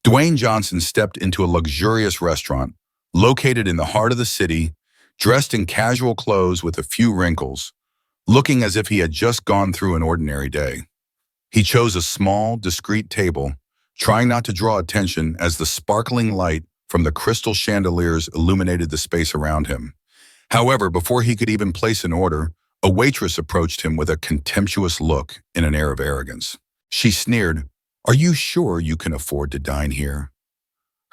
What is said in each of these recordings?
Dwayne Johnson stepped into a luxurious restaurant located in the heart of the city, dressed in casual clothes with a few wrinkles, looking as if he had just gone through an ordinary day. He chose a small, discreet table, trying not to draw attention as the sparkling light from the crystal chandeliers illuminated the space around him. However, before he could even place an order, a waitress approached him with a contemptuous look and an air of arrogance. She sneered, "Are you sure you can afford to dine here?"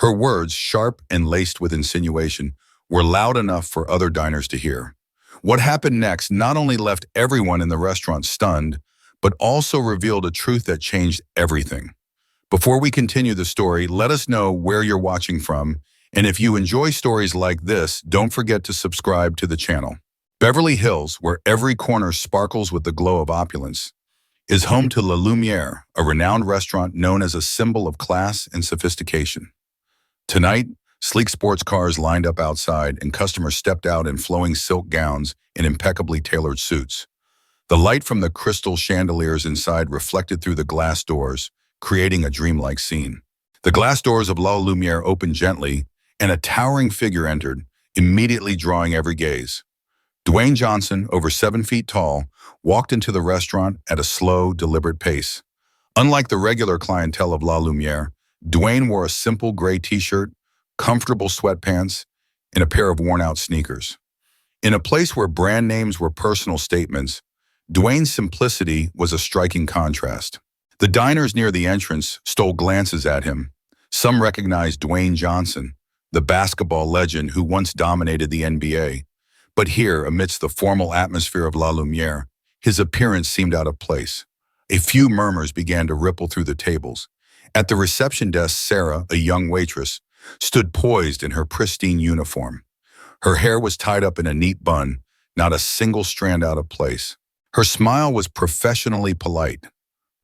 Her words, sharp and laced with insinuation, were loud enough for other diners to hear. What happened next not only left everyone in the restaurant stunned, but also revealed a truth that changed everything. Before we continue the story, let us know where you're watching from, and if you enjoy stories like this, don't forget to subscribe to the channel. Beverly Hills, where every corner sparkles with the glow of opulence, is home to La Lumiere, a renowned restaurant known as a symbol of class and sophistication. Tonight, sleek sports cars lined up outside and customers stepped out in flowing silk gowns and impeccably tailored suits. The light from the crystal chandeliers inside reflected through the glass doors, creating a dreamlike scene. The glass doors of La Lumiere opened gently, and a towering figure entered, immediately drawing every gaze. Dwayne Johnson, over 7 feet tall, walked into the restaurant at a slow, deliberate pace. Unlike the regular clientele of La Lumiere, Dwayne wore a simple gray t-shirt, comfortable sweatpants, and a pair of worn-out sneakers. In a place where brand names were personal statements, Dwayne's simplicity was a striking contrast. The diners near the entrance stole glances at him. Some recognized Dwayne Johnson, the basketball legend who once dominated the NBA. But here, amidst the formal atmosphere of La Lumiere, his appearance seemed out of place. A few murmurs began to ripple through the tables. At the reception desk, Sarah, a young waitress, stood poised in her pristine uniform. Her hair was tied up in a neat bun, not a single strand out of place. Her smile was professionally polite,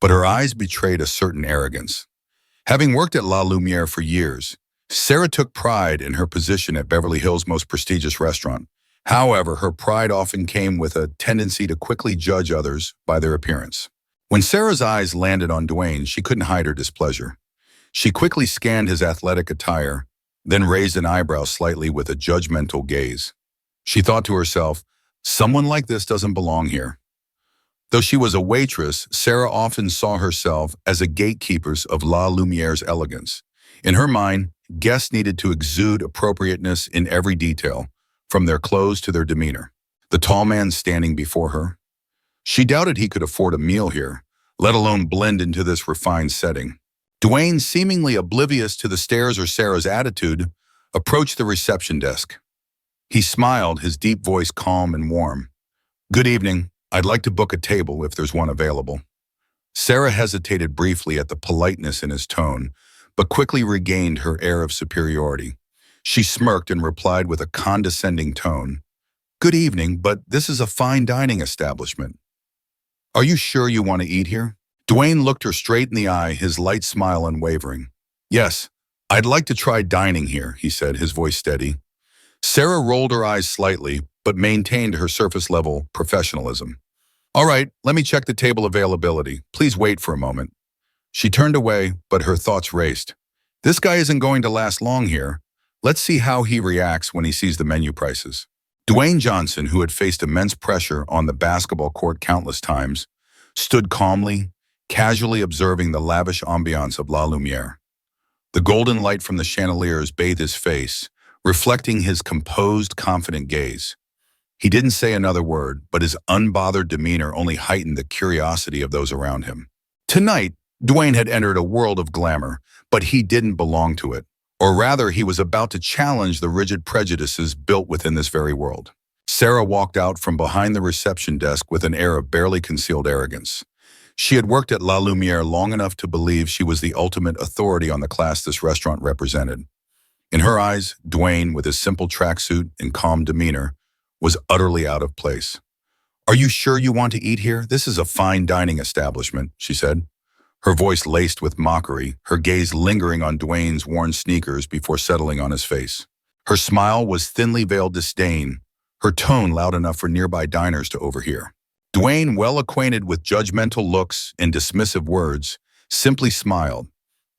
but her eyes betrayed a certain arrogance. Having worked at La Lumiere for years, Sarah took pride in her position at Beverly Hills' most prestigious restaurant. However, her pride often came with a tendency to quickly judge others by their appearance. When Sarah's eyes landed on Dwayne, she couldn't hide her displeasure. She quickly scanned his athletic attire, then raised an eyebrow slightly with a judgmental gaze. She thought to herself, "Someone like this doesn't belong here." Though she was a waitress, Sarah often saw herself as a gatekeeper of La Lumiere's elegance. In her mind, guests needed to exude appropriateness in every detail, from their clothes to their demeanor. The tall man standing before her. She doubted he could afford a meal here, let alone blend into this refined setting. Dwayne, seemingly oblivious to the stares or Sarah's attitude, approached the reception desk. He smiled, his deep voice calm and warm. "Good evening. I'd like to book a table if there's one available." Sarah hesitated briefly at the politeness in his tone, but quickly regained her air of superiority. She smirked and replied with a condescending tone, "Good evening, but this is a fine dining establishment. Are you sure you want to eat here?" Dwayne looked her straight in the eye, his light smile unwavering. "Yes, I'd like to try dining here," he said, his voice steady. Sarah rolled her eyes slightly, but maintained her surface-level professionalism. "All right, let me check the table availability. Please wait for a moment." She turned away, but her thoughts raced. "This guy isn't going to last long here. Let's see how he reacts when he sees the menu prices." Dwayne Johnson, who had faced immense pressure on the basketball court countless times, stood calmly, casually observing the lavish ambiance of La Lumiere. The golden light from the chandeliers bathed his face, reflecting his composed, confident gaze. He didn't say another word, but his unbothered demeanor only heightened the curiosity of those around him. Tonight, Dwayne had entered a world of glamour, but he didn't belong to it. Or rather, he was about to challenge the rigid prejudices built within this very world. Sarah walked out from behind the reception desk with an air of barely concealed arrogance. She had worked at La Lumiere long enough to believe she was the ultimate authority on the class this restaurant represented. In her eyes, Dwayne, with his simple tracksuit and calm demeanor, was utterly out of place. "Are you sure you want to eat here? This is a fine dining establishment," she said. Her voice laced with mockery, her gaze lingering on Dwayne's worn sneakers before settling on his face. Her smile was thinly veiled disdain, her tone loud enough for nearby diners to overhear. Dwayne, well acquainted with judgmental looks and dismissive words, simply smiled.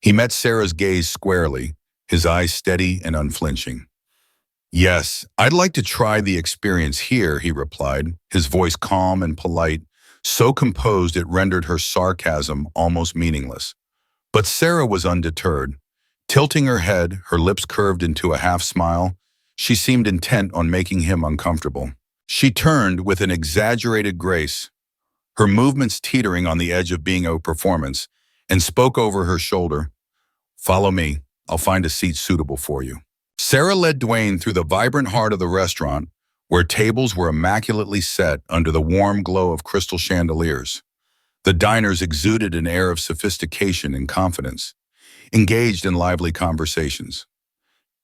He met Sarah's gaze squarely, his eyes steady and unflinching. "Yes, I'd like to try the experience here," he replied, his voice calm and polite, so composed it rendered her sarcasm almost meaningless. But Sarah was undeterred. Tilting her head, her lips curved into a half-smile, she seemed intent on making him uncomfortable. She turned with an exaggerated grace, her movements teetering on the edge of being a performance, and spoke over her shoulder. "Follow me. I'll find a seat suitable for you." Sarah led Dwayne through the vibrant heart of the restaurant, where tables were immaculately set under the warm glow of crystal chandeliers. The diners exuded an air of sophistication and confidence, engaged in lively conversations.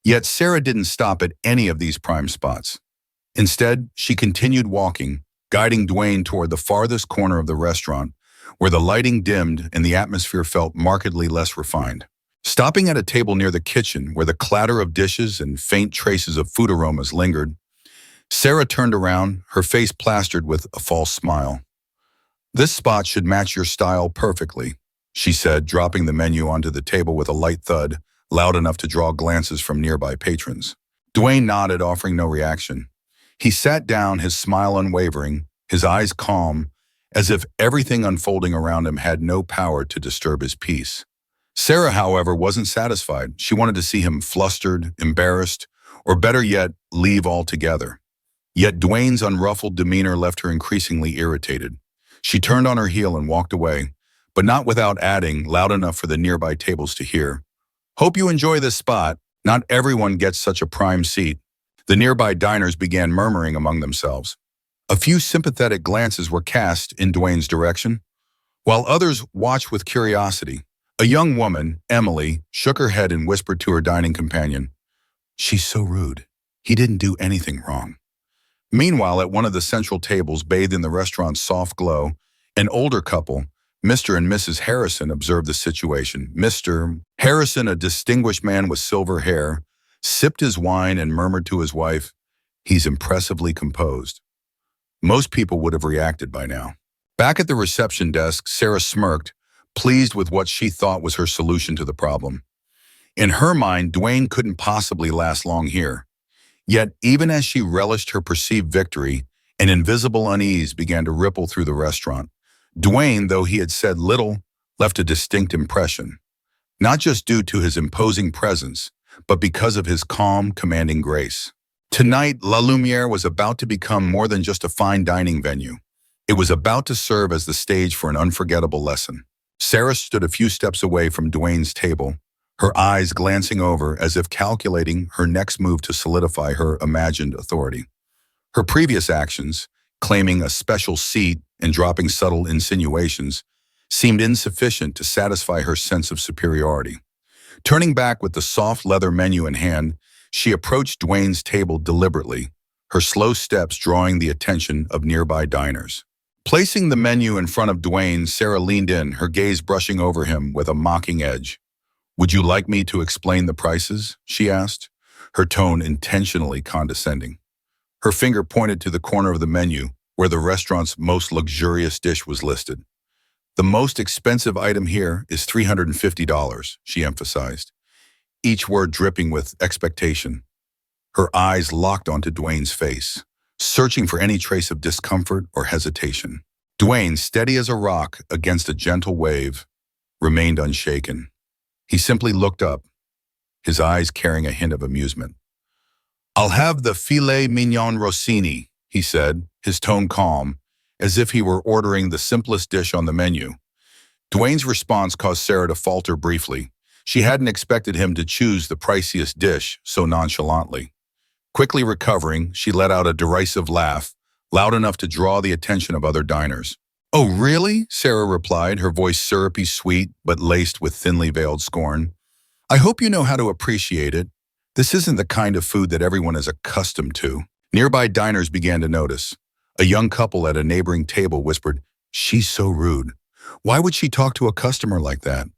Yet Sarah didn't stop at any of these prime spots. Instead, she continued walking, guiding Dwayne toward the farthest corner of the restaurant, where the lighting dimmed and the atmosphere felt markedly less refined. Stopping at a table near the kitchen, where the clatter of dishes and faint traces of food aromas lingered, Sarah turned around, her face plastered with a false smile. "This spot should match your style perfectly," she said, dropping the menu onto the table with a light thud, loud enough to draw glances from nearby patrons. Dwayne nodded, offering no reaction. He sat down, his smile unwavering, his eyes calm, as if everything unfolding around him had no power to disturb his peace. Sarah, however, wasn't satisfied. She wanted to see him flustered, embarrassed, or better yet, leave altogether. Yet Dwayne's unruffled demeanor left her increasingly irritated. She turned on her heel and walked away, but not without adding, loud enough for the nearby tables to hear, "Hope you enjoy this spot. Not everyone gets such a prime seat." The nearby diners began murmuring among themselves. A few sympathetic glances were cast in Dwayne's direction, while others watched with curiosity. A young woman, Emily, shook her head and whispered to her dining companion, "She's so rude. He didn't do anything wrong." Meanwhile, at one of the central tables, bathed in the restaurant's soft glow, an older couple, Mr. and Mrs. Harrison, observed the situation. Mr. Harrison, a distinguished man with silver hair, sipped his wine and murmured to his wife, "He's impressively composed." Most people would have reacted by now. Back at the reception desk, Sarah smirked, pleased with what she thought was her solution to the problem. In her mind, Dwayne couldn't possibly last long here. Yet, even as she relished her perceived victory, an invisible unease began to ripple through the restaurant. Dwayne, though he had said little, left a distinct impression, not just due to his imposing presence, but because of his calm, commanding grace. Tonight, La Lumiere was about to become more than just a fine dining venue. It was about to serve as the stage for an unforgettable lesson. Sarah stood a few steps away from Dwayne's table, her eyes glancing over as if calculating her next move to solidify her imagined authority. Her previous actions, claiming a special seat and dropping subtle insinuations, seemed insufficient to satisfy her sense of superiority. Turning back with the soft leather menu in hand, she approached Dwayne's table deliberately, her slow steps drawing the attention of nearby diners. Placing the menu in front of Dwayne, Sarah leaned in, her gaze brushing over him with a mocking edge. "Would you like me to explain the prices?" she asked, her tone intentionally condescending. Her finger pointed to the corner of the menu where the restaurant's most luxurious dish was listed. "The most expensive item here is $350, she emphasized, each word dripping with expectation. Her eyes locked onto Dwayne's face, searching for any trace of discomfort or hesitation. Dwayne, steady as a rock against a gentle wave, remained unshaken. He simply looked up, his eyes carrying a hint of amusement. "I'll have the filet mignon rossini," he said, his tone calm, as if he were ordering the simplest dish on the menu. Dwayne's response caused Sarah to falter briefly. She hadn't expected him to choose the priciest dish so nonchalantly. Quickly recovering, she let out a derisive laugh, loud enough to draw the attention of other diners. "Oh, really?" Sarah replied, her voice syrupy sweet but laced with thinly veiled scorn. "I hope you know how to appreciate it. This isn't the kind of food that everyone is accustomed to." Nearby diners began to notice. A young couple at a neighboring table whispered, "She's so rude. Why would she talk to a customer like that?"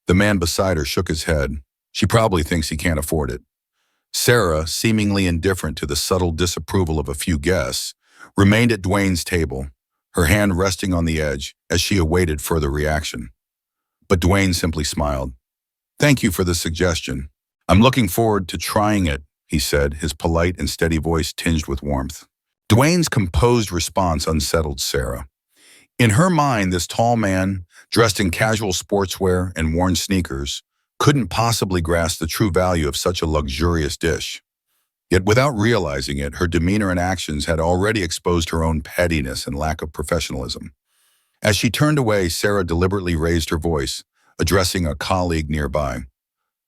The man beside her shook his head. "She probably thinks he can't afford it." Sarah, seemingly indifferent to the subtle disapproval of a few guests, remained at Dwayne's table, her hand resting on the edge as she awaited further reaction. But Dwayne simply smiled. Thank you for the suggestion. I'm looking forward to trying it, he said, his polite and steady voice tinged with warmth. Dwayne's composed response unsettled Sarah. In her mind, this tall man, dressed in casual sportswear and worn sneakers, couldn't possibly grasp the true value of such a luxurious dish. Yet without realizing it, her demeanor and actions had already exposed her own pettiness and lack of professionalism. As she turned away, Sarah deliberately raised her voice, addressing a colleague nearby.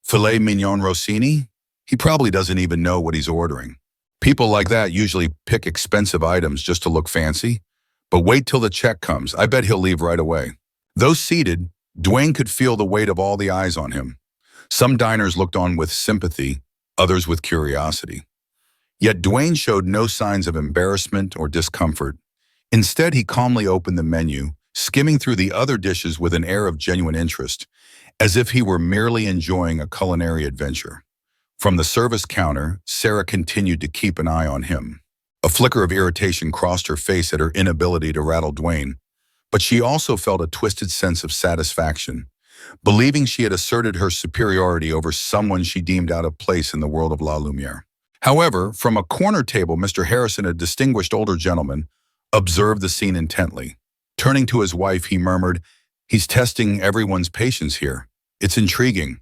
Filet mignon Rossini? He probably doesn't even know what he's ordering. People like that usually pick expensive items just to look fancy. But wait till the check comes. I bet he'll leave right away. Though seated, Dwayne could feel the weight of all the eyes on him. Some diners looked on with sympathy, others with curiosity. Yet Dwayne showed no signs of embarrassment or discomfort. Instead, he calmly opened the menu, skimming through the other dishes with an air of genuine interest, as if he were merely enjoying a culinary adventure. From the service counter, Sarah continued to keep an eye on him. A flicker of irritation crossed her face at her inability to rattle Dwayne, but she also felt a twisted sense of satisfaction, believing she had asserted her superiority over someone she deemed out of place in the world of La Lumiere. However, from a corner table, Mr. Harrison, a distinguished older gentleman, observed the scene intently. Turning to his wife, he murmured, "He's testing everyone's patience here. It's intriguing."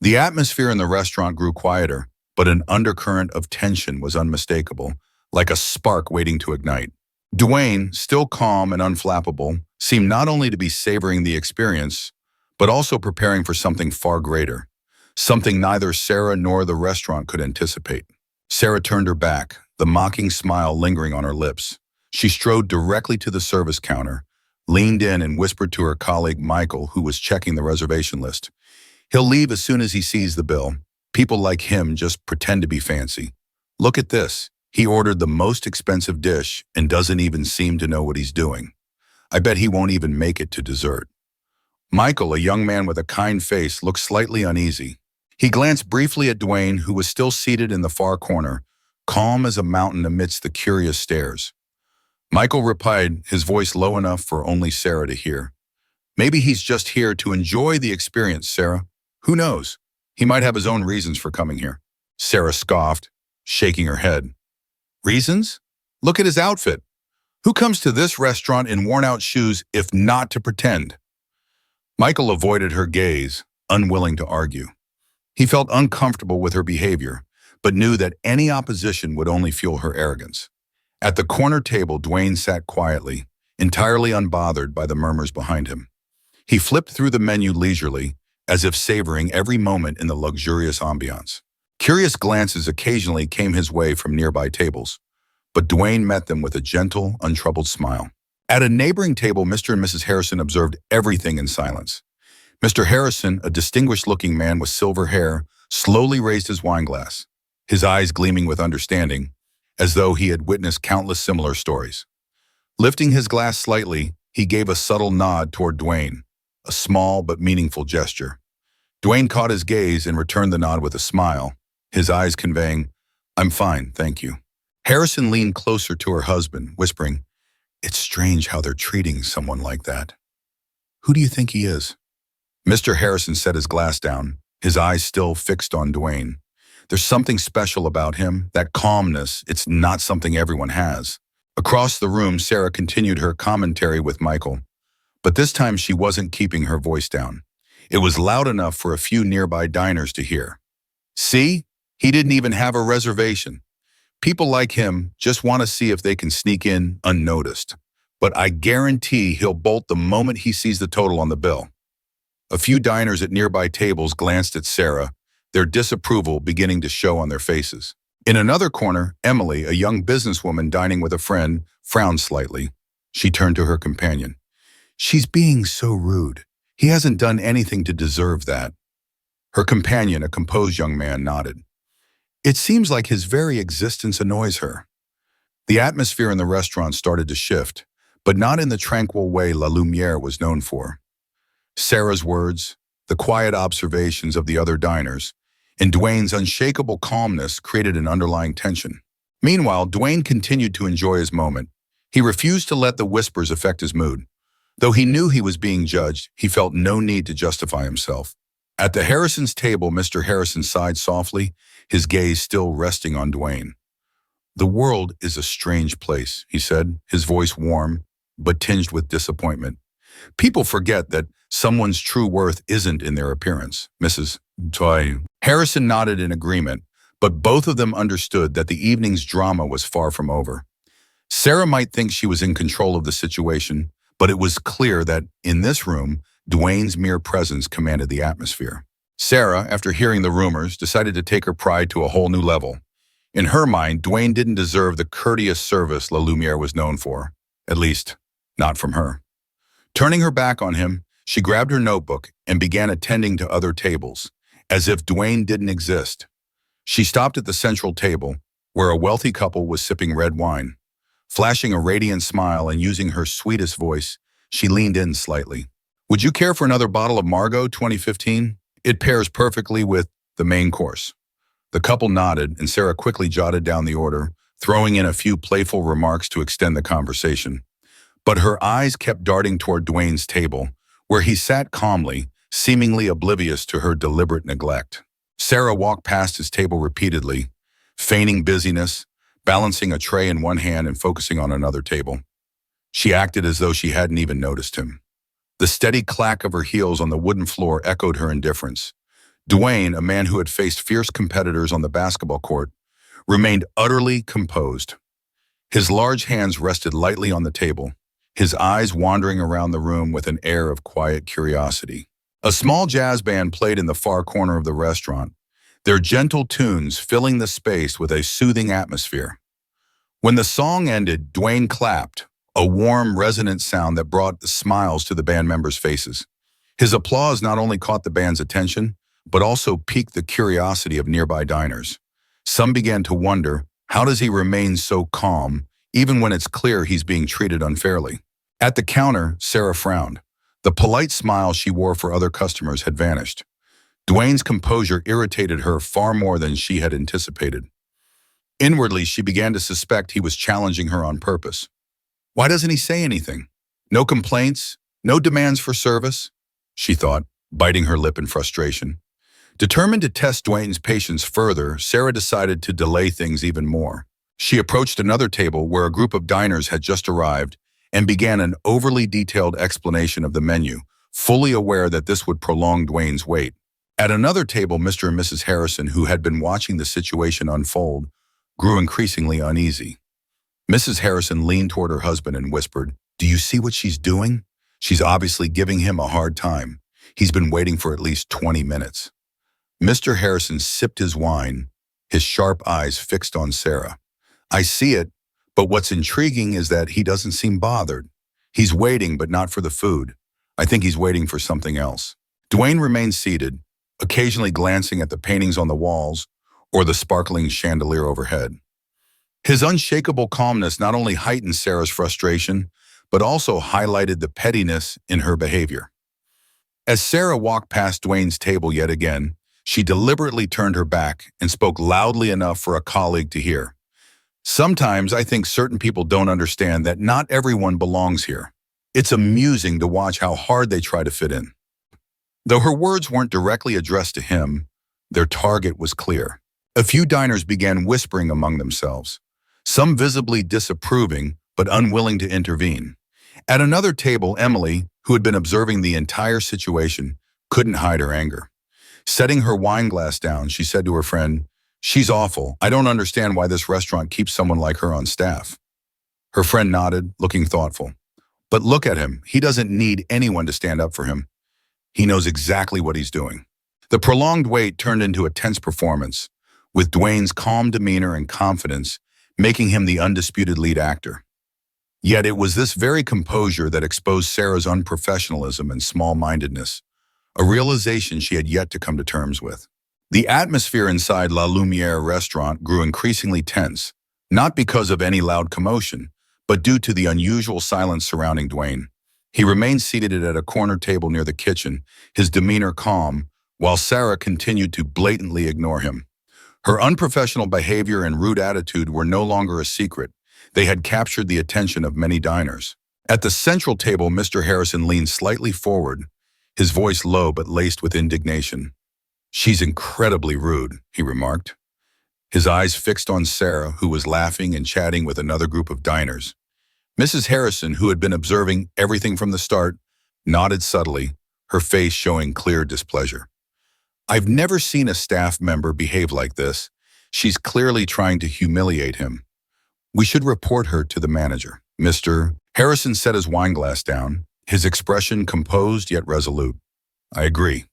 The atmosphere in the restaurant grew quieter, but an undercurrent of tension was unmistakable, like a spark waiting to ignite. Dwayne, still calm and unflappable, seemed not only to be savoring the experience, but also preparing for something far greater, something neither Sarah nor the restaurant could anticipate. Sarah turned her back, the mocking smile lingering on her lips. She strode directly to the service counter, leaned in and whispered to her colleague Michael, who was checking the reservation list. "He'll leave as soon as he sees the bill. People like him just pretend to be fancy. Look at this. He ordered the most expensive dish and doesn't even seem to know what he's doing. I bet he won't even make it to dessert." Michael, a young man with a kind face, looked slightly uneasy. He glanced briefly at Dwayne, who was still seated in the far corner, calm as a mountain amidst the curious stares. Michael replied, his voice low enough for only Sarah to hear. "Maybe he's just here to enjoy the experience, Sarah. Who knows? He might have his own reasons for coming here." Sarah scoffed, shaking her head. "Reasons? Look at his outfit. Who comes to this restaurant in worn-out shoes if not to pretend?" Michael avoided her gaze, unwilling to argue. He felt uncomfortable with her behavior, but knew that any opposition would only fuel her arrogance. At the corner table, Dwayne sat quietly, entirely unbothered by the murmurs behind him. He flipped through the menu leisurely, as if savoring every moment in the luxurious ambiance. Curious glances occasionally came his way from nearby tables, but Dwayne met them with a gentle, untroubled smile. At a neighboring table, Mr. and Mrs. Harrison observed everything in silence. Mr. Harrison, a distinguished-looking man with silver hair, slowly raised his wineglass, his eyes gleaming with understanding, as though he had witnessed countless similar stories. Lifting his glass slightly, he gave a subtle nod toward Dwayne, a small but meaningful gesture. Dwayne caught his gaze and returned the nod with a smile, his eyes conveying, "I'm fine, thank you." Harrison leaned closer to her husband, whispering, "It's strange how they're treating someone like that. Who do you think he is?" Mr. Harrison set his glass down, his eyes still fixed on Dwayne. There's something special about him, that calmness. It's not something everyone has. Across the room, Sarah continued her commentary with Michael, but this time she wasn't keeping her voice down. It was loud enough for a few nearby diners to hear. "See? He didn't even have a reservation. People like him just want to see if they can sneak in unnoticed. But I guarantee he'll bolt the moment he sees the total on the bill." A few diners at nearby tables glanced at Sarah, their disapproval beginning to show on their faces. In another corner, Emily, a young businesswoman dining with a friend, frowned slightly. She turned to her companion. "She's being so rude. He hasn't done anything to deserve that." Her companion, a composed young man, nodded. "It seems like his very existence annoys her." The atmosphere in the restaurant started to shift, but not in the tranquil way La Lumiere was known for. Sarah's words, the quiet observations of the other diners, and Dwayne's unshakable calmness created an underlying tension. Meanwhile, Dwayne continued to enjoy his moment. He refused to let the whispers affect his mood. Though he knew he was being judged, he felt no need to justify himself. At the Harrisons' table, Mr. Harrison sighed softly, his gaze still resting on Dwayne. "The world is a strange place," he said, his voice warm, but tinged with disappointment. "People forget that someone's true worth isn't in their appearance." Mrs. Toy. Harrison nodded in agreement, but both of them understood that the evening's drama was far from over. Sarah might think she was in control of the situation, but it was clear that, in this room, Dwayne's mere presence commanded the atmosphere. Sarah, after hearing the rumors, decided to take her pride to a whole new level. In her mind, Dwayne didn't deserve the courteous service La Lumiere was known for. At least, not from her. Turning her back on him, she grabbed her notebook and began attending to other tables, as if Dwayne didn't exist. She stopped at the central table, where a wealthy couple was sipping red wine. Flashing a radiant smile and using her sweetest voice, she leaned in slightly. "Would you care for another bottle of Margaux 2015? It pairs perfectly with the main course." The couple nodded, and Sarah quickly jotted down the order, throwing in a few playful remarks to extend the conversation. But her eyes kept darting toward Dwayne's table, where he sat calmly, seemingly oblivious to her deliberate neglect. Sarah walked past his table repeatedly, feigning busyness, balancing a tray in one hand and focusing on another table. She acted as though she hadn't even noticed him. The steady clack of her heels on the wooden floor echoed her indifference. Dwayne, a man who had faced fierce competitors on the basketball court, remained utterly composed. His large hands rested lightly on the table, his eyes wandering around the room with an air of quiet curiosity. A small jazz band played in the far corner of the restaurant, their gentle tunes filling the space with a soothing atmosphere. When the song ended, Dwayne clapped, a warm, resonant sound that brought the smiles to the band members' faces. His applause not only caught the band's attention, but also piqued the curiosity of nearby diners. Some began to wonder, how does he remain so calm, even when it's clear he's being treated unfairly? At the counter, Sarah frowned. The polite smile she wore for other customers had vanished. Dwayne's composure irritated her far more than she had anticipated. Inwardly, she began to suspect he was challenging her on purpose. Why doesn't he say anything? No complaints, no demands for service, she thought, biting her lip in frustration. Determined to test Dwayne's patience further, Sarah decided to delay things even more. She approached another table where a group of diners had just arrived and began an overly detailed explanation of the menu, fully aware that this would prolong Dwayne's wait. At another table, Mr. and Mrs. Harrison, who had been watching the situation unfold, grew increasingly uneasy. Mrs. Harrison leaned toward her husband and whispered, "Do you see what she's doing? She's obviously giving him a hard time. He's been waiting for at least 20 minutes. Mr. Harrison sipped his wine, his sharp eyes fixed on Sarah. "I see it, but what's intriguing is that he doesn't seem bothered. He's waiting, but not for the food. I think he's waiting for something else." Dwayne remained seated, occasionally glancing at the paintings on the walls or the sparkling chandelier overhead. His unshakable calmness not only heightened Sarah's frustration, but also highlighted the pettiness in her behavior. As Sarah walked past Dwayne's table yet again, she deliberately turned her back and spoke loudly enough for a colleague to hear. "Sometimes I think certain people don't understand that not everyone belongs here. It's amusing to watch how hard they try to fit in." Though her words weren't directly addressed to him, their target was clear. A few diners began whispering among themselves, some visibly disapproving but unwilling to intervene. At another table, Emily, who had been observing the entire situation, couldn't hide her anger. Setting her wine glass down, she said to her friend, "She's awful. I don't understand why this restaurant keeps someone like her on staff." Her friend nodded, looking thoughtful. "But look at him. He doesn't need anyone to stand up for him. He knows exactly what he's doing." The prolonged wait turned into a tense performance, with Dwayne's calm demeanor and confidence making him the undisputed lead actor. Yet it was this very composure that exposed Sarah's unprofessionalism and small-mindedness, a realization she had yet to come to terms with. The atmosphere inside La Lumiere restaurant grew increasingly tense, not because of any loud commotion, but due to the unusual silence surrounding Dwayne. He remained seated at a corner table near the kitchen, his demeanor calm, while Sarah continued to blatantly ignore him. Her unprofessional behavior and rude attitude were no longer a secret. They had captured the attention of many diners. At the central table, Mr. Harrison leaned slightly forward, his voice low but laced with indignation. "She's incredibly rude," he remarked, his eyes fixed on Sarah, who was laughing and chatting with another group of diners. Mrs. Harrison, who had been observing everything from the start, nodded subtly, her face showing clear displeasure. "I've never seen a staff member behave like this. She's clearly trying to humiliate him. We should report her to the manager." Mr. Harrison set his wineglass down, his expression composed yet resolute. "I agree.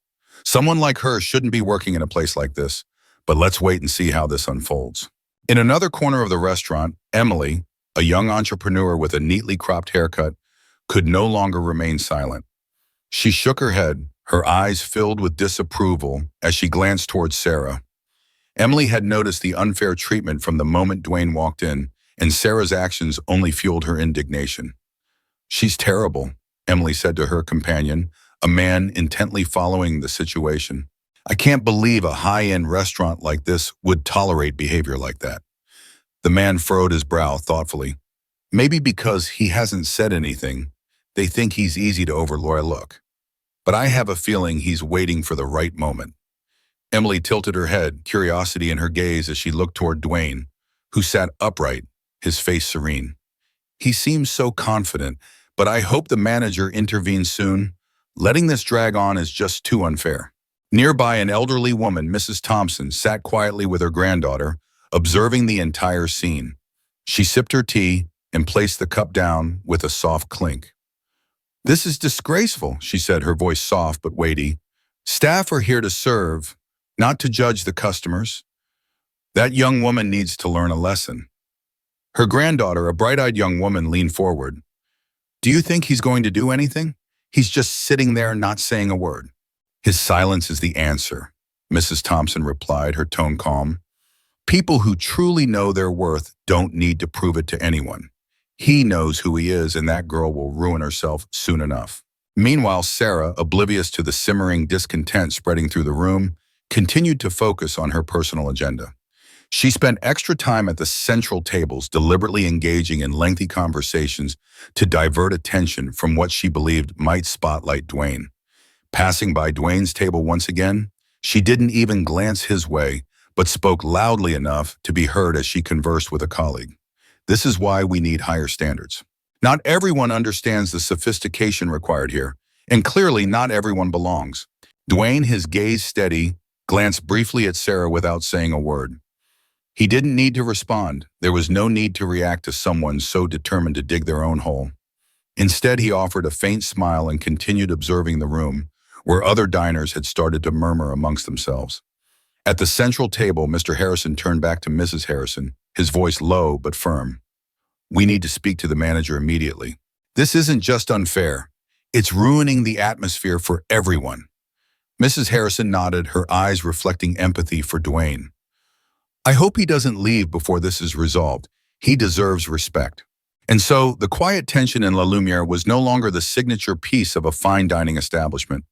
Someone like her shouldn't be working in a place like this, but let's wait and see how this unfolds." In another corner of the restaurant, Emily, a young entrepreneur with a neatly cropped haircut, could no longer remain silent. She shook her head, her eyes filled with disapproval as she glanced towards Sarah. Emily had noticed the unfair treatment from the moment Dwayne walked in, and Sarah's actions only fueled her indignation. "She's terrible," Emily said to her companion, a man intently following the situation. "I can't believe a high-end restaurant like this would tolerate behavior like that." The man furrowed his brow thoughtfully. "Maybe because he hasn't said anything, they think he's easy to overlook. But I have a feeling he's waiting for the right moment." Emily tilted her head, curiosity in her gaze as she looked toward Dwayne, who sat upright, his face serene. "He seems so confident, but I hope the manager intervenes soon. Letting this drag on is just too unfair." Nearby, an elderly woman, Mrs. Thompson, sat quietly with her granddaughter, observing the entire scene. She sipped her tea and placed the cup down with a soft clink. "This is disgraceful," she said, her voice soft but weighty. "Staff are here to serve, not to judge the customers. That young woman needs to learn a lesson." Her granddaughter, a bright-eyed young woman, leaned forward. "Do you think he's going to do anything? He's just sitting there not saying a word." "His silence is the answer," Mrs. Thompson replied, her tone calm. "People who truly know their worth don't need to prove it to anyone. He knows who he is, and that girl will ruin herself soon enough." Meanwhile, Sarah, oblivious to the simmering discontent spreading through the room, continued to focus on her personal agenda. She spent extra time at the central tables, deliberately engaging in lengthy conversations to divert attention from what she believed might spotlight Dwayne. Passing by Dwayne's table once again, she didn't even glance his way, but spoke loudly enough to be heard as she conversed with a colleague. "This is why we need higher standards. Not everyone understands the sophistication required here, and clearly not everyone belongs." Dwayne, his gaze steady, glanced briefly at Sarah without saying a word. He didn't need to respond. There was no need to react to someone so determined to dig their own hole. Instead, he offered a faint smile and continued observing the room, where other diners had started to murmur amongst themselves. At the central table, Mr. Harrison turned back to Mrs. Harrison, his voice low but firm. "We need to speak to the manager immediately. This isn't just unfair. It's ruining the atmosphere for everyone." Mrs. Harrison nodded, her eyes reflecting empathy for Dwayne. "I hope he doesn't leave before this is resolved. He deserves respect." And so, the quiet tension in La Lumiere was no longer the signature piece of a fine dining establishment.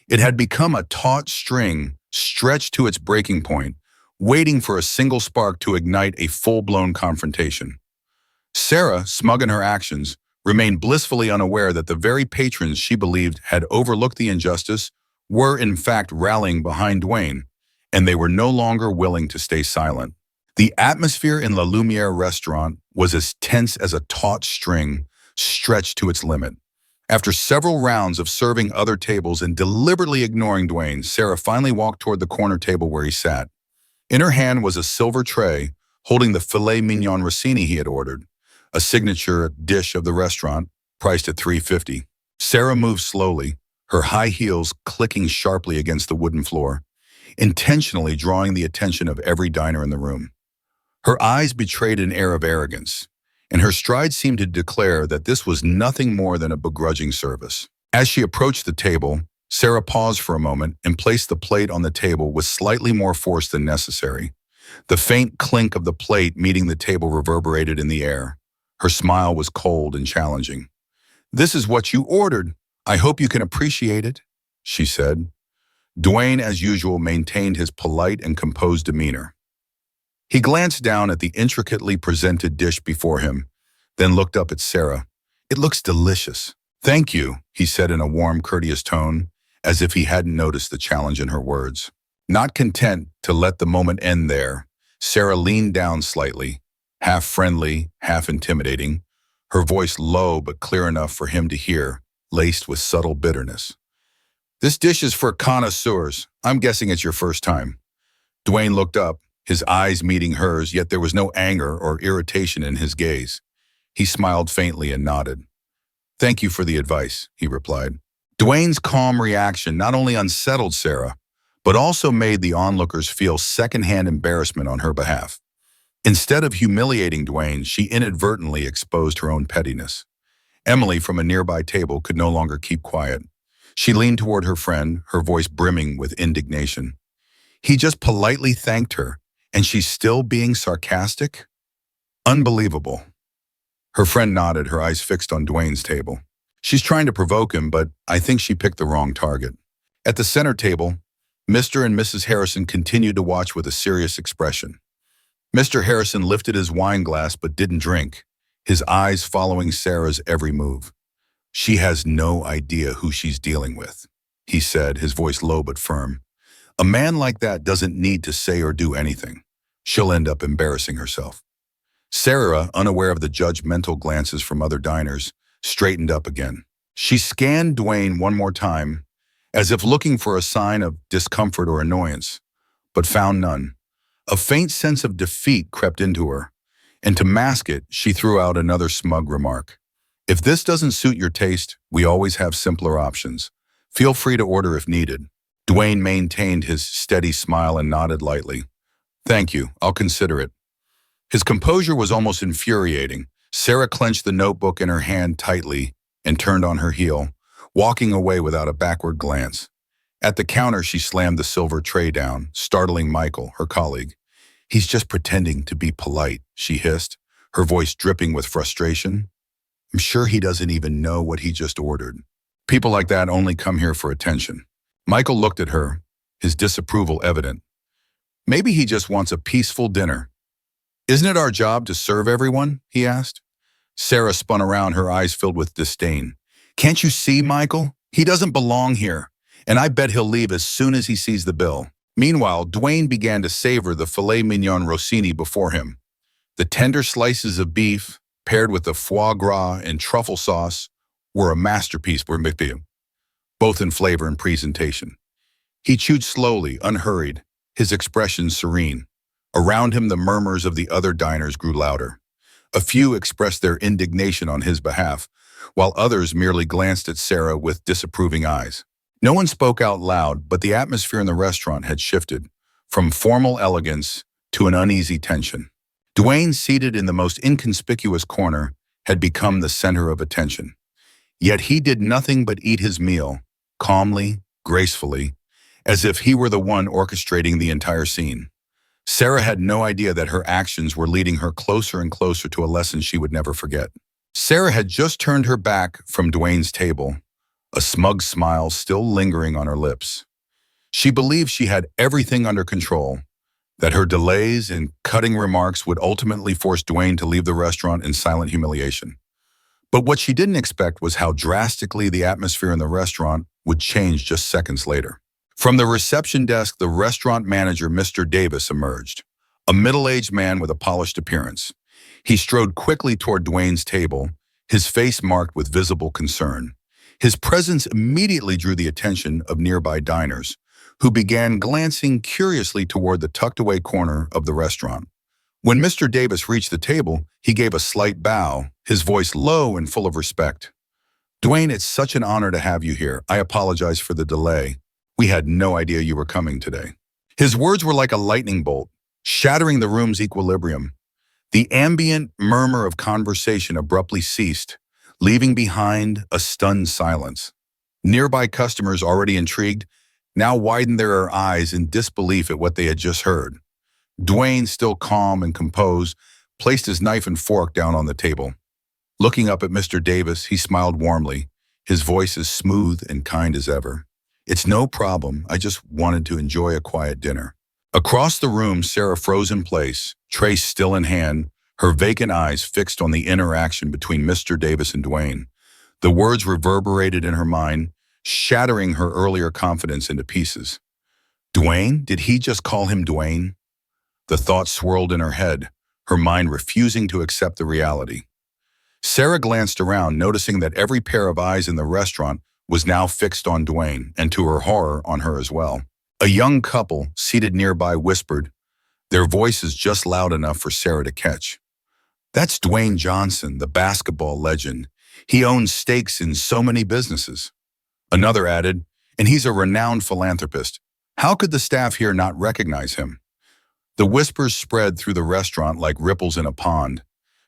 It had become a taut string stretched to its breaking point, waiting for a single spark to ignite a full-blown confrontation. Sarah, smug in her actions, remained blissfully unaware that the very patrons she believed had overlooked the injustice were in fact rallying behind Dwayne, and they were no longer willing to stay silent. The atmosphere in La Lumiere restaurant was as tense as a taut string stretched to its limit. After several rounds of serving other tables and deliberately ignoring Dwayne, Sarah finally walked toward the corner table where he sat. In her hand was a silver tray holding the filet mignon Rossini he had ordered, a signature dish of the restaurant, priced at $3.50. Sarah moved slowly, her high heels clicking sharply against the wooden floor, intentionally drawing the attention of every diner in the room. Her eyes betrayed an air of arrogance, and her stride seemed to declare that this was nothing more than a begrudging service. As she approached the table, Sarah paused for a moment and placed the plate on the table with slightly more force than necessary. The faint clink of the plate meeting the table reverberated in the air. Her smile was cold and challenging. "This is what you ordered. I hope you can appreciate it," she said. Dwayne, as usual, maintained his polite and composed demeanor. He glanced down at the intricately presented dish before him, then looked up at Sarah. "It looks delicious." "Thank you," he said in a warm, courteous tone, as if he hadn't noticed the challenge in her words. Not content to let the moment end there, Sarah leaned down slightly, half friendly, half intimidating, her voice low but clear enough for him to hear, laced with subtle bitterness. "This dish is for connoisseurs. I'm guessing it's your first time." Dwayne looked up, his eyes meeting hers, yet there was no anger or irritation in his gaze. He smiled faintly and nodded. "Thank you for the advice," he replied. Dwayne's calm reaction not only unsettled Sarah, but also made the onlookers feel secondhand embarrassment on her behalf. Instead of humiliating Dwayne, she inadvertently exposed her own pettiness. Emily, from a nearby table, could no longer keep quiet. She leaned toward her friend, her voice brimming with indignation. He just politely thanked her, and she's still being sarcastic? Unbelievable. Her friend nodded, her eyes fixed on Dwayne's table. She's trying to provoke him, but I think she picked the wrong target. At the center table, Mr. and Mrs. Harrison continued to watch with a serious expression. Mr. Harrison lifted his wine glass but didn't drink, his eyes following Sarah's every move. "She has no idea who she's dealing with," he said, his voice low but firm. "A man like that doesn't need to say or do anything. She'll end up embarrassing herself." Sarah, unaware of the judgmental glances from other diners, straightened up again. She scanned Dwayne one more time, as if looking for a sign of discomfort or annoyance, but found none. A faint sense of defeat crept into her, and to mask it, she threw out another smug remark. "If this doesn't suit your taste, we always have simpler options. Feel free to order if needed." Dwayne maintained his steady smile and nodded lightly. "Thank you, I'll consider it." His composure was almost infuriating. Sarah clenched the notebook in her hand tightly and turned on her heel, walking away without a backward glance. At the counter, she slammed the silver tray down, startling Michael, her colleague. "He's just pretending to be polite," she hissed, her voice dripping with frustration. "I'm sure he doesn't even know what he just ordered. People like that only come here for attention." Michael looked at her, his disapproval evident. "Maybe he just wants a peaceful dinner." "Isn't it our job to serve everyone?" he asked. Sarah spun around, her eyes filled with disdain. "Can't you see, Michael? He doesn't belong here, and I bet he'll leave as soon as he sees the bill." Meanwhile, Dwayne began to savor the filet mignon rossini before him. The tender slices of beef, paired with the foie gras and truffle sauce, were a masterpiece for McBeam, both in flavor and presentation. He chewed slowly, unhurried, his expression serene. Around him, the murmurs of the other diners grew louder. A few expressed their indignation on his behalf, while others merely glanced at Sarah with disapproving eyes. No one spoke out loud, but the atmosphere in the restaurant had shifted, from formal elegance to an uneasy tension. Dwayne, seated in the most inconspicuous corner, had become the center of attention. Yet he did nothing but eat his meal, calmly, gracefully, as if he were the one orchestrating the entire scene. Sarah had no idea that her actions were leading her closer and closer to a lesson she would never forget. Sarah had just turned her back from Dwayne's table, a smug smile still lingering on her lips. She believed she had everything under control, that her delays and cutting remarks would ultimately force Dwayne to leave the restaurant in silent humiliation. But what she didn't expect was how drastically the atmosphere in the restaurant would change just seconds later. From the reception desk, the restaurant manager, Mr. Davis, emerged, a middle-aged man with a polished appearance. He strode quickly toward Dwayne's table, his face marked with visible concern. His presence immediately drew the attention of nearby diners, who began glancing curiously toward the tucked-away corner of the restaurant. When Mr. Davis reached the table, he gave a slight bow, his voice low and full of respect. "Dwayne, it's such an honor to have you here. I apologize for the delay. We had no idea you were coming today." His words were like a lightning bolt, shattering the room's equilibrium. The ambient murmur of conversation abruptly ceased, leaving behind a stunned silence. Nearby customers, already intrigued, now widened their eyes in disbelief at what they had just heard. Dwayne, still calm and composed, placed his knife and fork down on the table. Looking up at Mr. Davis, he smiled warmly, his voice as smooth and kind as ever. "It's no problem. I just wanted to enjoy a quiet dinner." Across the room, Sarah froze in place, tray still in hand, her vacant eyes fixed on the interaction between Mr. Davis and Dwayne. The words reverberated in her mind, shattering her earlier confidence into pieces. Dwayne? Did he just call him Dwayne? The thought swirled in her head, her mind refusing to accept the reality. Sarah glanced around, noticing that every pair of eyes in the restaurant was now fixed on Dwayne, and to her horror, on her as well. A young couple, seated nearby, whispered, their voices just loud enough for Sarah to catch. That's Dwayne Johnson, the basketball legend. He owns stakes in so many businesses. Another added, and he's a renowned philanthropist. How could the staff here not recognize him? The whispers spread through the restaurant like ripples in a pond.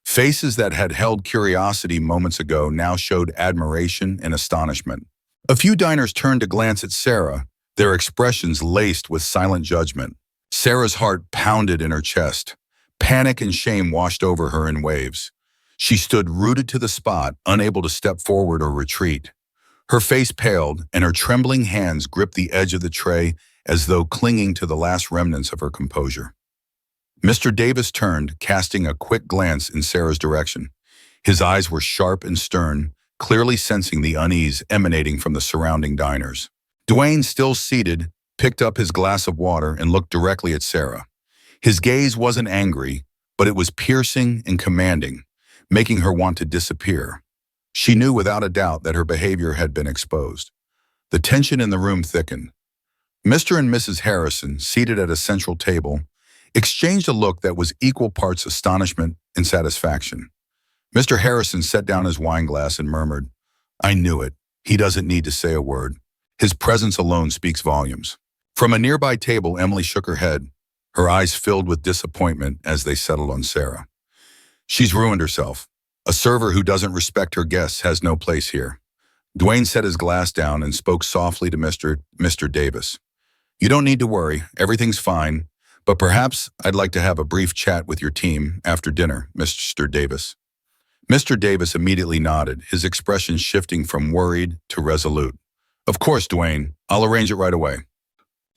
Faces that had held curiosity moments ago now showed admiration and astonishment. A few diners turned to glance at Sarah, their expressions laced with silent judgment. Sarah's heart pounded in her chest. Panic and shame washed over her in waves. She stood rooted to the spot, unable to step forward or retreat. Her face paled, and her trembling hands gripped the edge of the tray as though clinging to the last remnants of her composure. Mr. Davis turned, casting a quick glance in Sarah's direction. His eyes were sharp and stern, clearly sensing the unease emanating from the surrounding diners. Dwayne, still seated, picked up his glass of water and looked directly at Sarah. His gaze wasn't angry, but it was piercing and commanding, making her want to disappear. She knew without a doubt that her behavior had been exposed. The tension in the room thickened. Mr. and Mrs. Harrison, seated at a central table, exchanged a look that was equal parts astonishment and satisfaction. Mr. Harrison set down his wineglass and murmured, I knew it. He doesn't need to say a word. His presence alone speaks volumes. From a nearby table, Emily shook her head, her eyes filled with disappointment as they settled on Sarah. She's ruined herself. A server who doesn't respect her guests has no place here. Dwayne set his glass down and spoke softly to Mr. Davis. You don't need to worry. Everything's fine. But perhaps I'd like to have a brief chat with your team after dinner, Mr. Davis. Mr. Davis immediately nodded, his expression shifting from worried to resolute. Of course, Dwayne. I'll arrange it right away.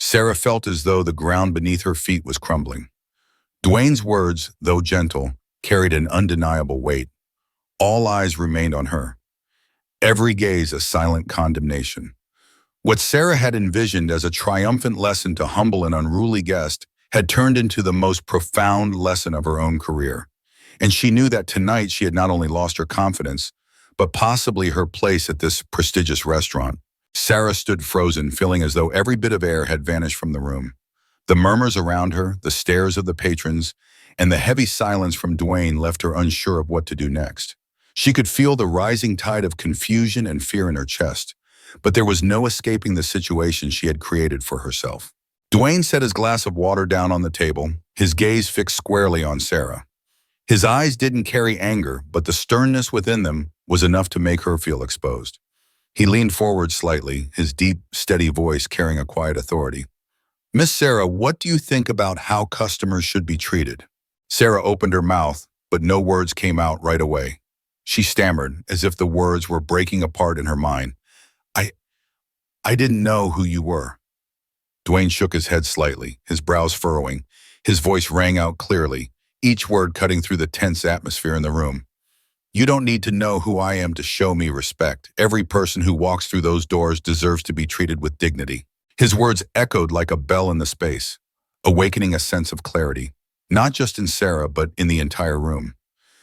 Sarah felt as though the ground beneath her feet was crumbling. Dwayne's words, though gentle, carried an undeniable weight. All eyes remained on her. Every gaze a silent condemnation. What Sarah had envisioned as a triumphant lesson to humble an unruly guest had turned into the most profound lesson of her own career. And she knew that tonight she had not only lost her confidence, but possibly her place at this prestigious restaurant. Sarah stood frozen, feeling as though every bit of air had vanished from the room. The murmurs around her, the stares of the patrons, and the heavy silence from Dwayne left her unsure of what to do next. She could feel the rising tide of confusion and fear in her chest, but there was no escaping the situation she had created for herself. Dwayne set his glass of water down on the table, his gaze fixed squarely on Sarah. His eyes didn't carry anger, but the sternness within them was enough to make her feel exposed. He leaned forward slightly, his deep, steady voice carrying a quiet authority. Miss Sarah, what do you think about how customers should be treated? Sarah opened her mouth, but no words came out right away. She stammered, as if the words were breaking apart in her mind. I didn't know who you were. Dwayne shook his head slightly, his brows furrowing. His voice rang out clearly, each word cutting through the tense atmosphere in the room. You don't need to know who I am to show me respect. Every person who walks through those doors deserves to be treated with dignity. His words echoed like a bell in the space, awakening a sense of clarity, not just in Sarah, but in the entire room.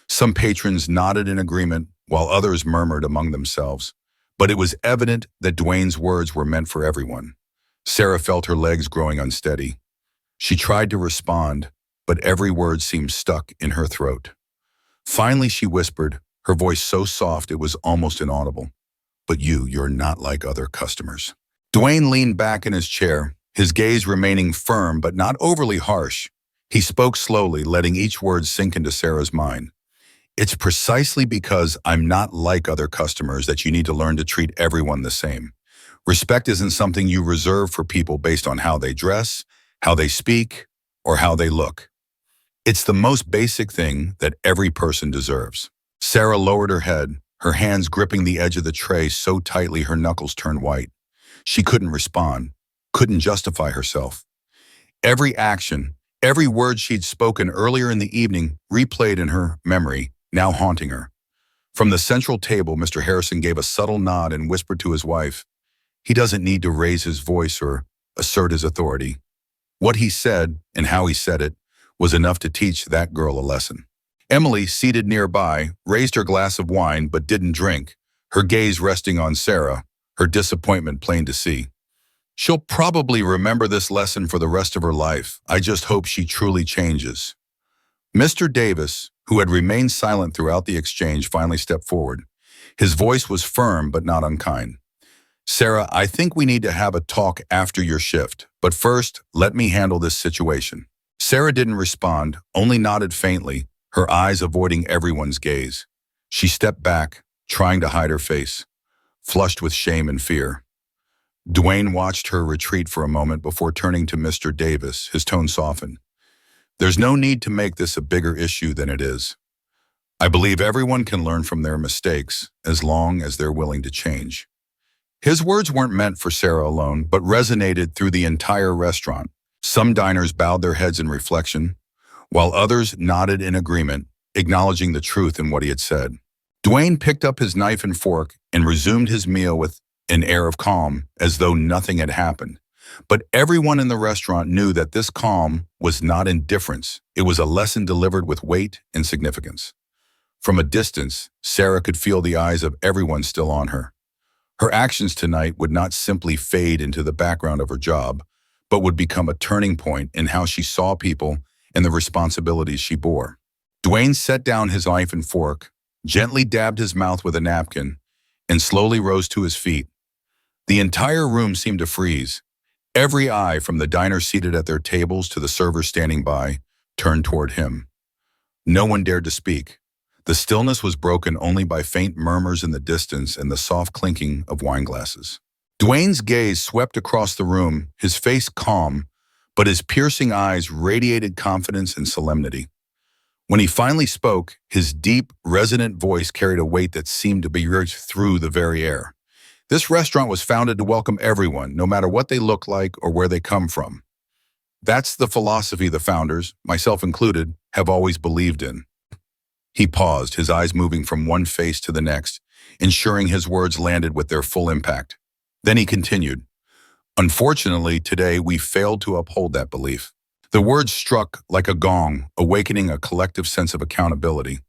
Some patrons nodded in agreement, while others murmured among themselves. But it was evident that Dwayne's words were meant for everyone. Sarah felt her legs growing unsteady. She tried to respond, but every word seemed stuck in her throat. Finally, she whispered, her voice so soft it was almost inaudible. But you're not like other customers. Dwayne leaned back in his chair, his gaze remaining firm but not overly harsh. He spoke slowly, letting each word sink into Sarah's mind. It's precisely because I'm not like other customers that you need to learn to treat everyone the same. Respect isn't something you reserve for people based on how they dress, how they speak, or how they look. It's the most basic thing that every person deserves. Sarah lowered her head, her hands gripping the edge of the tray so tightly her knuckles turned white. She couldn't respond, couldn't justify herself. Every action, every word she'd spoken earlier in the evening replayed in her memory, now haunting her. From the central table, Mr. Harrison gave a subtle nod and whispered to his wife, He doesn't need to raise his voice or assert his authority. What he said and how he said it was enough to teach that girl a lesson. Emily, seated nearby, raised her glass of wine but didn't drink, her gaze resting on Sarah, her disappointment plain to see. She'll probably remember this lesson for the rest of her life. I just hope she truly changes. Mr. Davis, who had remained silent throughout the exchange, finally stepped forward. His voice was firm but not unkind. Sarah, I think we need to have a talk after your shift, but first, let me handle this situation. Sarah didn't respond, only nodded faintly, her eyes avoiding everyone's gaze. She stepped back, trying to hide her face, flushed with shame and fear. Dwayne watched her retreat for a moment before turning to Mr. Davis, his tone softened. There's no need to make this a bigger issue than it is. I believe everyone can learn from their mistakes as long as they're willing to change. His words weren't meant for Sarah alone, but resonated through the entire restaurant. Some diners bowed their heads in reflection, while others nodded in agreement, acknowledging the truth in what he had said. Dwayne picked up his knife and fork and resumed his meal with an air of calm, as though nothing had happened. But everyone in the restaurant knew that this calm was not indifference. It was a lesson delivered with weight and significance. From a distance, Sarah could feel the eyes of everyone still on her. Her actions tonight would not simply fade into the background of her job, but would become a turning point in how she saw people and the responsibilities she bore. Dwayne set down his knife and fork, gently dabbed his mouth with a napkin, and slowly rose to his feet. The entire room seemed to freeze. Every eye, from the diners seated at their tables to the servers standing by, turned toward him. No one dared to speak. The stillness was broken only by faint murmurs in the distance and the soft clinking of wine glasses. Dwayne's gaze swept across the room, his face calm, but his piercing eyes radiated confidence and solemnity. When he finally spoke, his deep, resonant voice carried a weight that seemed to be ripped through the very air. This restaurant was founded to welcome everyone, no matter what they look like or where they come from. That's the philosophy the founders, myself included, have always believed in. He paused, his eyes moving from one face to the next, ensuring his words landed with their full impact. Then he continued, Unfortunately, today we failed to uphold that belief. The words struck like a gong, awakening a collective sense of accountability.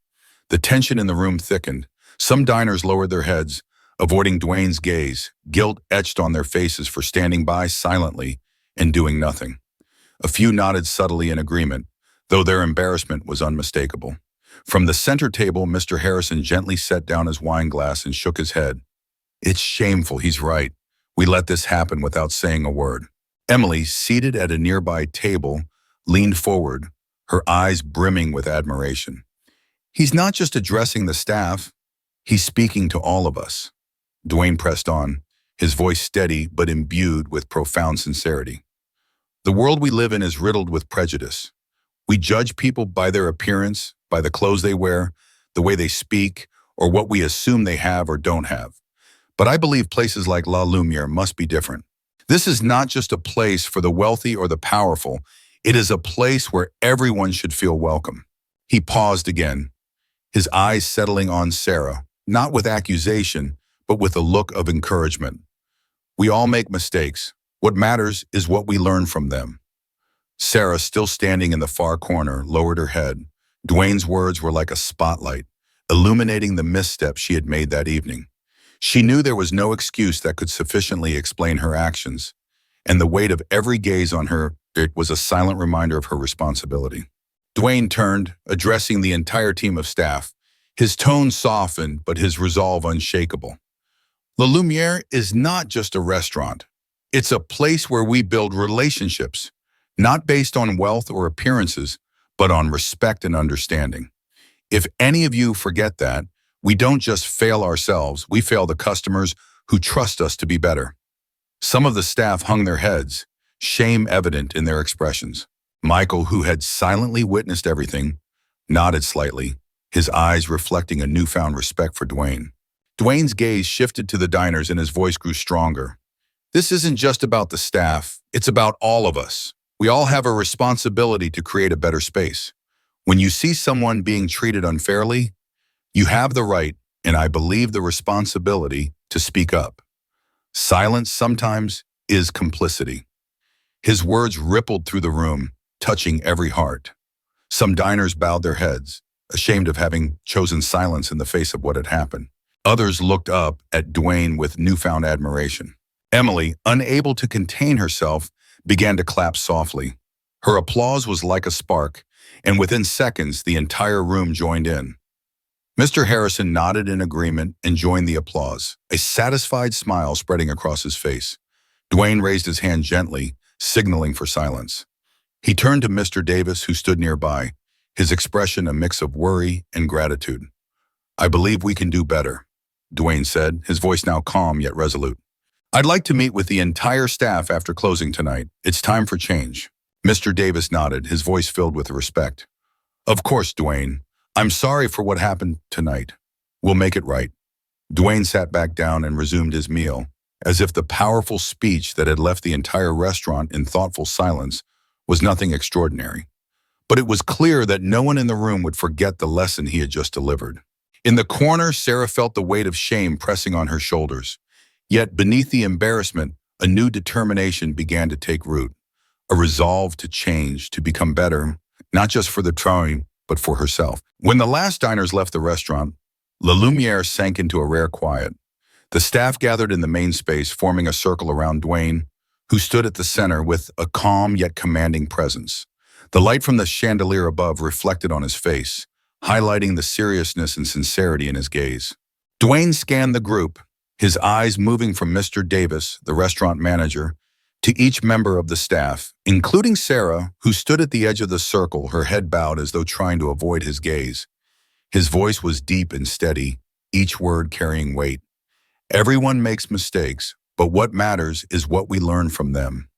The tension in the room thickened. Some diners lowered their heads, avoiding Dwayne's gaze, guilt etched on their faces for standing by silently and doing nothing. A few nodded subtly in agreement, though their embarrassment was unmistakable. From the center table, Mr. Harrison gently set down his wine glass and shook his head. It's shameful, he's right. We let this happen without saying a word. Emily, seated at a nearby table, leaned forward, her eyes brimming with admiration. He's not just addressing the staff, he's speaking to all of us. Dwayne pressed on, his voice steady but imbued with profound sincerity. The world we live in is riddled with prejudice. We judge people by their appearance, by the clothes they wear, the way they speak, or what we assume they have or don't have. But I believe places like La Lumiere must be different. This is not just a place for the wealthy or the powerful. It is a place where everyone should feel welcome. He paused again, his eyes settling on Sarah, not with accusation, but with a look of encouragement. We all make mistakes. What matters is what we learn from them. Sarah, still standing in the far corner, lowered her head. Dwayne's words were like a spotlight, illuminating the misstep she had made that evening. She knew there was no excuse that could sufficiently explain her actions, and the weight of every gaze on her, it was a silent reminder of her responsibility. Dwayne turned, addressing the entire team of staff, his tone softened but his resolve unshakable. La Lumiere is not just a restaurant. It's a place where we build relationships, not based on wealth or appearances, but on respect and understanding. If any of you forget that, we don't just fail ourselves, we fail the customers who trust us to be better. Some of the staff hung their heads, shame evident in their expressions. Michael, who had silently witnessed everything, nodded slightly, his eyes reflecting a newfound respect for Dwayne. Dwayne's gaze shifted to the diners and his voice grew stronger. This isn't just about the staff, it's about all of us. We all have a responsibility to create a better space. When you see someone being treated unfairly, you have the right, and I believe the responsibility, to speak up. Silence sometimes is complicity. His words rippled through the room, touching every heart. Some diners bowed their heads, ashamed of having chosen silence in the face of what had happened. Others looked up at Dwayne with newfound admiration. Emily, unable to contain herself, began to clap softly. Her applause was like a spark, and within seconds the entire room joined in. Mr. Harrison nodded in agreement and joined the applause, a satisfied smile spreading across his face. Dwayne raised his hand gently, signaling for silence. He turned to Mr. Davis, who stood nearby, his expression a mix of worry and gratitude. "I believe we can do better," Dwayne said, his voice now calm yet resolute. "I'd like to meet with the entire staff after closing tonight. It's time for change." Mr. Davis nodded, his voice filled with respect. "Of course, Dwayne. I'm sorry for what happened tonight. We'll make it right." Dwayne sat back down and resumed his meal, as if the powerful speech that had left the entire restaurant in thoughtful silence was nothing extraordinary. But it was clear that no one in the room would forget the lesson he had just delivered. In the corner, Sarah felt the weight of shame pressing on her shoulders. Yet beneath the embarrassment, a new determination began to take root, a resolve to change, to become better, not just for the trying, but for herself. When the last diners left the restaurant, La Lumiere sank into a rare quiet. The staff gathered in the main space, forming a circle around Dwayne, who stood at the center with a calm yet commanding presence. The light from the chandelier above reflected on his face, highlighting the seriousness and sincerity in his gaze. Dwayne scanned the group, his eyes moving from Mr. Davis, the restaurant manager, to each member of the staff, including Sarah, who stood at the edge of the circle, her head bowed as though trying to avoid his gaze. His voice was deep and steady, each word carrying weight. "Everyone makes mistakes, but what matters is what we learn from them.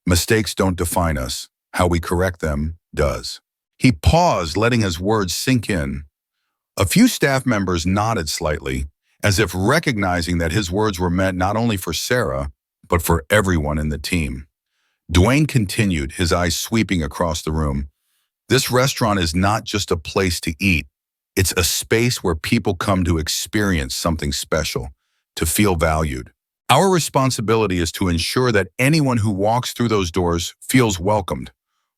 Mistakes don't define us. How we correct them does." He paused, letting his words sink in. A few staff members nodded slightly, as if recognizing that his words were meant not only for Sarah, but for everyone in the team. Dwayne continued, his eyes sweeping across the room. "This restaurant is not just a place to eat. It's a space where people come to experience something special, to feel valued. Our responsibility is to ensure that anyone who walks through those doors feels welcomed,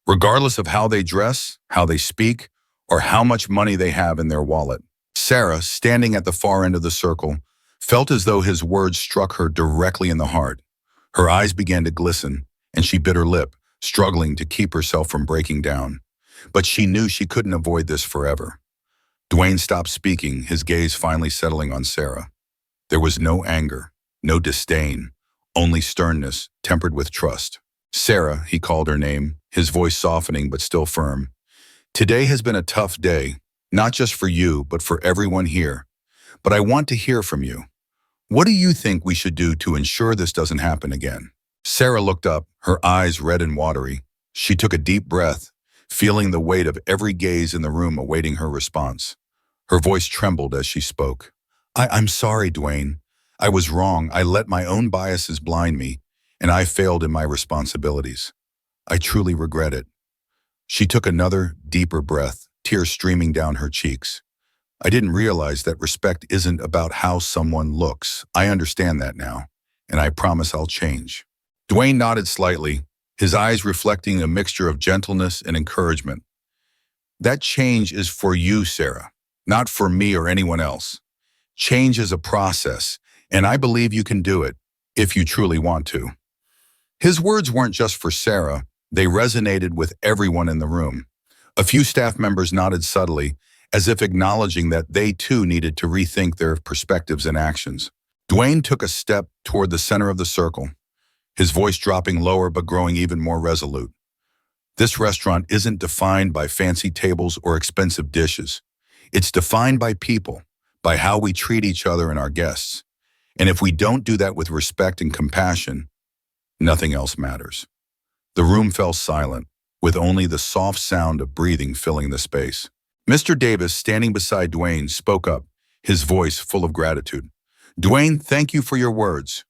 regardless of how they dress, how they speak, or how much money they have in their wallet." Sarah, standing at the far end of the circle, felt as though his words struck her directly in the heart. Her eyes began to glisten, and she bit her lip, struggling to keep herself from breaking down. But she knew she couldn't avoid this forever. Dwayne stopped speaking, his gaze finally settling on Sarah. There was no anger, no disdain, only sternness, tempered with trust. "Sarah," he called her name, his voice softening but still firm. "Today has been a tough day, not just for you, but for everyone here. But I want to hear from you. What do you think we should do to ensure this doesn't happen again?" Sarah looked up, her eyes red and watery. She took a deep breath, feeling the weight of every gaze in the room awaiting her response. Her voice trembled as she spoke. I'm sorry, Dwayne. I was wrong. I let my own biases blind me, and I failed in my responsibilities. I truly regret it." She took another, deeper breath, tears streaming down her cheeks. "I didn't realize that respect isn't about how someone looks. I understand that now, and I promise I'll change." Dwayne nodded slightly, his eyes reflecting a mixture of gentleness and encouragement. "That change is for you, Sarah, not for me or anyone else. Change is a process, and I believe you can do it, if you truly want to." His words weren't just for Sarah, they resonated with everyone in the room. A few staff members nodded subtly, as if acknowledging that they too needed to rethink their perspectives and actions. Dwayne took a step toward the center of the circle, his voice dropping lower but growing even more resolute. "This restaurant isn't defined by fancy tables or expensive dishes. It's defined by people, by how we treat each other and our guests. And if we don't do that with respect and compassion, nothing else matters." The room fell silent, with only the soft sound of breathing filling the space. Mr. Davis, standing beside Dwayne, spoke up, his voice full of gratitude. "Dwayne, thank you for your words.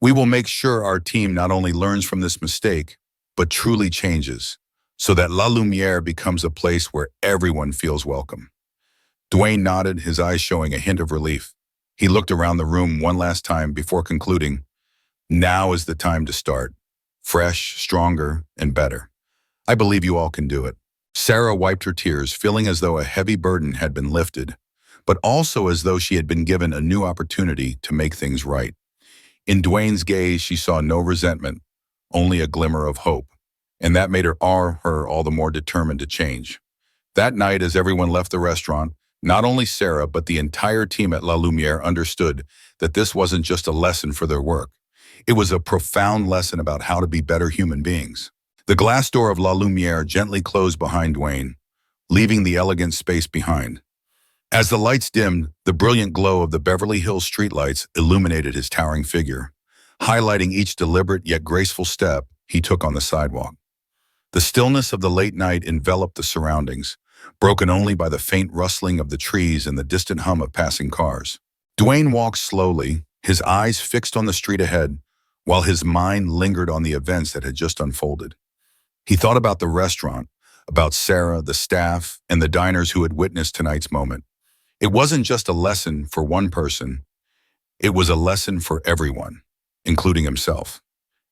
We will make sure our team not only learns from this mistake, but truly changes, so that La Lumiere becomes a place where everyone feels welcome." Dwayne nodded, his eyes showing a hint of relief. He looked around the room one last time before concluding, Now is the time to start. Fresh, stronger, and better. I believe you all can do it. Sarah wiped her tears, feeling as though a heavy burden had been lifted, but also as though she had been given a new opportunity to make things right. In Dwayne's gaze, she saw no resentment, only a glimmer of hope, and that made her all the more determined to change. That night, as everyone left the restaurant, not only Sarah, but the entire team at La Lumiere understood that this wasn't just a lesson for their work. It was a profound lesson about how to be better human beings. The glass door of La Lumiere gently closed behind Dwayne, leaving the elegant space behind. As the lights dimmed, the brilliant glow of the Beverly Hills streetlights illuminated his towering figure, highlighting each deliberate yet graceful step he took on the sidewalk. The stillness of the late night enveloped the surroundings, broken only by the faint rustling of the trees and the distant hum of passing cars. Dwayne walked slowly, his eyes fixed on the street ahead, while his mind lingered on the events that had just unfolded. He thought about the restaurant, about Sarah, the staff, and the diners who had witnessed tonight's moment. It wasn't just a lesson for one person, it was a lesson for everyone, including himself.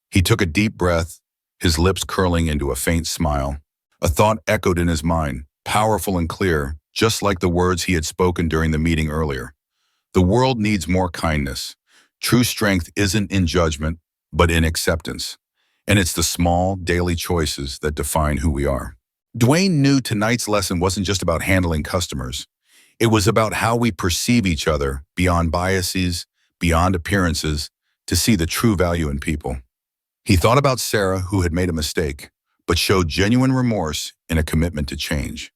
He took a deep breath, his lips curling into a faint smile. A thought echoed in his mind, powerful and clear, just like the words he had spoken during the meeting earlier. The world needs more kindness. True strength isn't in judgment, but in acceptance. And it's the small, daily choices that define who we are. Dwayne knew tonight's lesson wasn't just about handling customers. It was about how we perceive each other beyond biases, beyond appearances, to see the true value in people. He thought about Sarah, who had made a mistake, but showed genuine remorse and a commitment to change.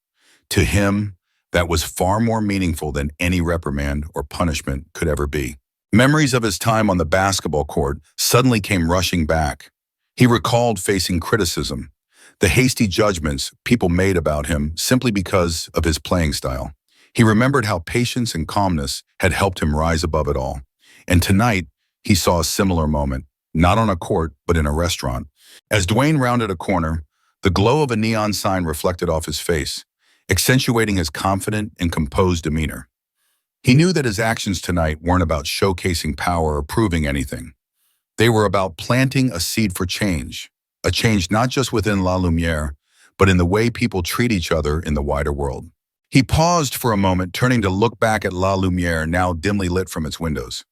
To him, that was far more meaningful than any reprimand or punishment could ever be. Memories of his time on the basketball court suddenly came rushing back. He recalled facing criticism, the hasty judgments people made about him simply because of his playing style. He remembered how patience and calmness had helped him rise above it all. And tonight, he saw a similar moment, not on a court, but in a restaurant. As Dwayne rounded a corner, the glow of a neon sign reflected off his face, accentuating his confident and composed demeanor. He knew that his actions tonight weren't about showcasing power or proving anything. They were about planting a seed for change, a change not just within La Lumiere, but in the way people treat each other in the wider world. He paused for a moment, turning to look back at La Lumiere, now dimly lit from its windows.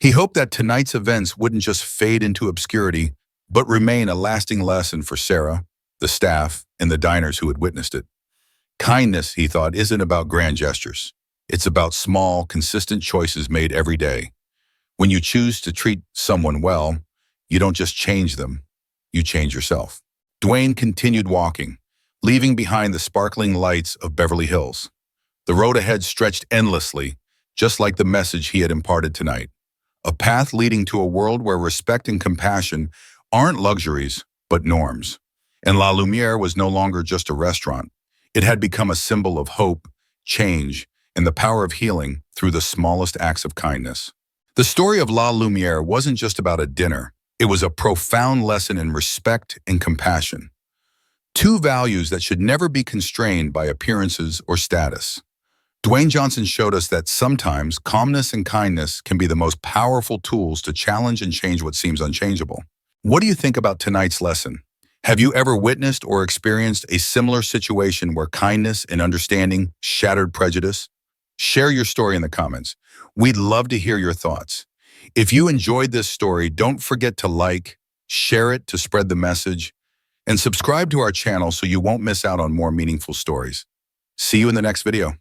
He hoped that tonight's events wouldn't just fade into obscurity, but remain a lasting lesson for Sarah, the staff, and the diners who had witnessed it. Kindness, he thought, isn't about grand gestures. It's about small, consistent choices made every day. When you choose to treat someone well, you don't just change them, you change yourself. Dwayne continued walking, leaving behind the sparkling lights of Beverly Hills. The road ahead stretched endlessly, just like the message he had imparted tonight. A path leading to a world where respect and compassion aren't luxuries, but norms. And La Lumiere was no longer just a restaurant. It had become a symbol of hope, change, and the power of healing through the smallest acts of kindness. The story of La Lumiere wasn't just about a dinner. It was a profound lesson in respect and compassion. Two values that should never be constrained by appearances or status. Dwayne Johnson showed us that sometimes calmness and kindness can be the most powerful tools to challenge and change what seems unchangeable. What do you think about tonight's lesson? Have you ever witnessed or experienced a similar situation where kindness and understanding shattered prejudice? Share your story in the comments. We'd love to hear your thoughts. If you enjoyed this story, don't forget to like, share it to spread the message, and subscribe to our channel so you won't miss out on more meaningful stories. See you in the next video.